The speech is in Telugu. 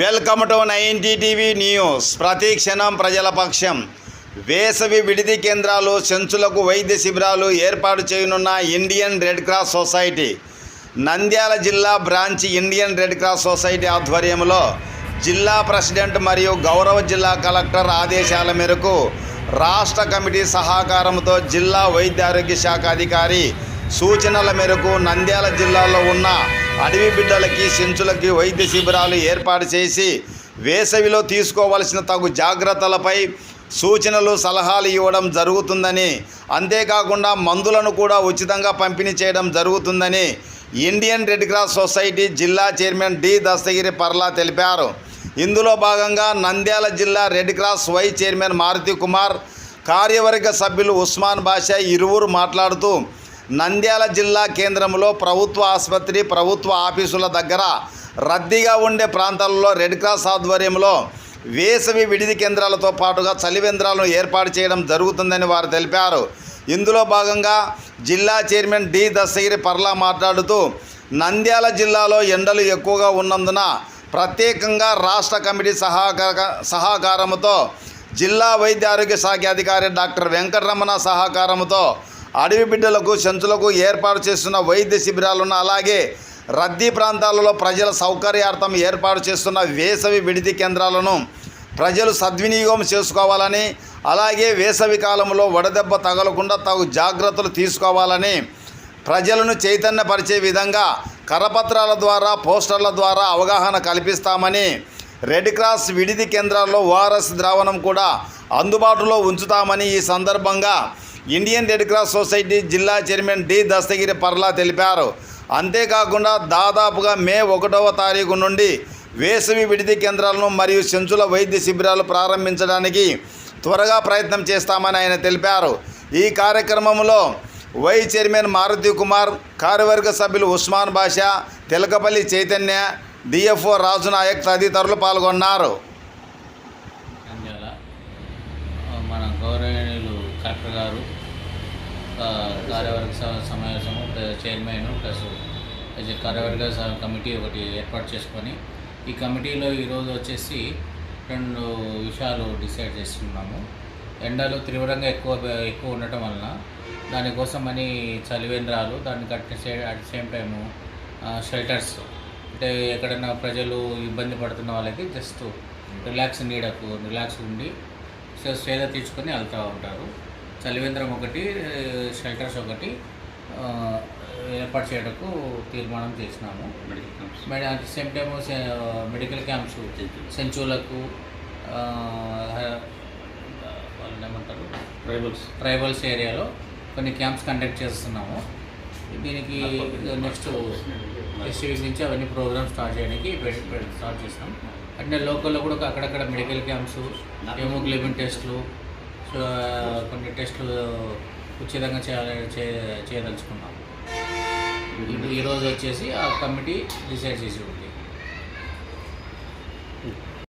Welcome to 90 TV news. ప్రతి క్షణం ప్రజల పక్షం. వేసవి విడిది కేంద్రాలు, చెంచులకు వైద్య శిబిరాలు ఏర్పాటు చేయనున్న Indian red cross society. Nandyal జిల్లా branch Indian red cross society ఆధ్వర్యంలో జిల్లా ప్రెసిడెంట్ మరియు గౌరవ జిల్లా కలెక్టర్ ఆదేశాల మేరకు రాష్ట్ర కమిటీ సహకారంతో జిల్లా వైద్య ఆరోగ్య శాఖ అధికారి సూచనల మేరకు నంద్యాల జిల్లాలో ఉన్న అడవి బిడ్డలకి, చెంచులకి వైద్య శిబిరాలు ఏర్పాటు చేసి వేసవిలో తీసుకోవాల్సిన తగు జాగ్రత్తలపై సూచనలు, సలహాలు ఇవ్వడం జరుగుతుందని, అంతేకాకుండా మందులను కూడా ఉచితంగా పంపిణీ చేయడం జరుగుతుందని ఇండియన్ రెడ్ క్రాస్ సొసైటీ జిల్లా చైర్మన్ డి దస్తగిరి పర్లా తెలిపారు. ఇందులో భాగంగా నంద్యాల జిల్లా Red Cross vice chairman Maruthi Kumar, కార్యవర్గ సభ్యులు ఉస్మాన్ బాషా ఇరువురు మాట్లాడుతూ నంద్యాల జిల్లా కేంద్రంలో ప్రభుత్వ ఆసుపత్రి, ప్రభుత్వ ఆఫీసుల దగ్గర రద్దీగా ఉండే ప్రాంతాలలో రెడ్ క్రాస్ ఆధ్వర్యంలో వేసవి విడిది కేంద్రాలతో పాటుగా చలివేంద్రాలను ఏర్పాటు చేయడం జరుగుతుందని వారు తెలిపారు. ఇందులో భాగంగా జిల్లా చైర్మన్ డి దస్తగిరి పర్లా మాట్లాడుతూ నంద్యాల జిల్లాలో ఎండలు ఎక్కువగా ఉన్నందున ప్రత్యేకంగా రాష్ట్ర కమిటీ సహకారంతో జిల్లా వైద్య ఆరోగ్య శాఖ అధికారి డాక్టర్ వెంకటరమణ సహకారంతో అడవి బిడ్డలకు, చెంచులకు ఏర్పాటు చేస్తున్న వైద్య శిబిరాలను, అలాగే రద్దీ ప్రాంతాలలో ప్రజల సౌకర్యార్థం ఏర్పాటు చేస్తున్న వేసవి విడిది కేంద్రాలను ప్రజలు సద్వినియోగం చేసుకోవాలని, అలాగే వేసవి కాలంలో వడదెబ్బ తగలకుండా తగు జాగ్రత్తలు తీసుకోవాలని ప్రజలను చైతన్యపరిచే విధంగా కరపత్రాల ద్వారా, పోస్టర్ల ద్వారా అవగాహన కల్పిస్తామని, రెడ్ క్రాస్ విడిది కేంద్రాల్లో ఓఆర్ఎస్ ద్రావణం కూడా అందుబాటులో ఉంచుతామని ఈ సందర్భంగా ఇండియన్ రెడ్ క్రాస్ సొసైటీ జిల్లా చైర్మన్ డి దస్తగిరి పర్లా తెలిపారు. అంతేకాకుండా దాదాపుగా మే 1వ తారీఖు నుండి వేసవి విడిది కేంద్రాలను మరియు చెంచుల వైద్య శిబిరాలు ప్రారంభించడానికి త్వరగా ప్రయత్నం చేస్తామని ఆయన తెలిపారు. ఈ కార్యక్రమంలో వైస్ చైర్మన్ మారుతి కుమార్, కార్యవర్గ సభ్యులు ఉస్మాన్ బాషా, తెలకపల్లి చైతన్య, డిఎఫ్ఓ రాజు నాయక్ తదితరులు పాల్గొన్నారు. మన గౌరవనీయులు కలెక్టర్ గారు కార్యవర్గ సమావేశము చైర్మన్ ప్లస్ కార్యవర్గ కమిటీ ఒకటి ఏర్పాటు చేసుకొని ఈ కమిటీలో ఈరోజు వచ్చేసి 2 విషయాలు డిసైడ్ చేస్తున్నాము. ఎండలు తీవ్రంగా ఎక్కువ ఉండటం వలన దానికోసమని చలివేంద్రాలు, దాన్ని కట్టిన అట్ సేమ్ టైము షెల్టర్స్, అంటే ఎక్కడైనా ప్రజలు ఇబ్బంది పడుతున్న వాళ్ళకి జస్ట్ రిలాక్స్ ఉండి సేద తీర్చుకొని వెళ్తూ ఉంటారు. చలివేంద్రం ఒకటి, షెల్టర్స్ ఒకటి ఏర్పాటు చేయడానికి తీర్మానం చేసినాము. At same time medical camps సెంచులకు, వాళ్ళు ఏమంటారు, ట్రైబల్స్ ఏరియాలో కొన్ని క్యాంప్స్ కండక్ట్ చేస్తున్నాము. దీనికి నెక్స్ట్ వీక్ నుంచి అవన్నీ ప్రోగ్రామ్స్ స్టార్ట్ చేయడానికి స్టార్ట్ చేస్తాం. అంటే లోకల్లో కూడా అక్కడక్కడ మెడికల్ క్యాంప్స్, హెమోగ్లోబిన్ టెస్టులు, కొన్ని టెస్టులు ఉచితంగా చేయదలుచుకున్నాం. ఈరోజు వచ్చేసి ఆ కమిటీ డిసైడ్ చేసి ఉంది.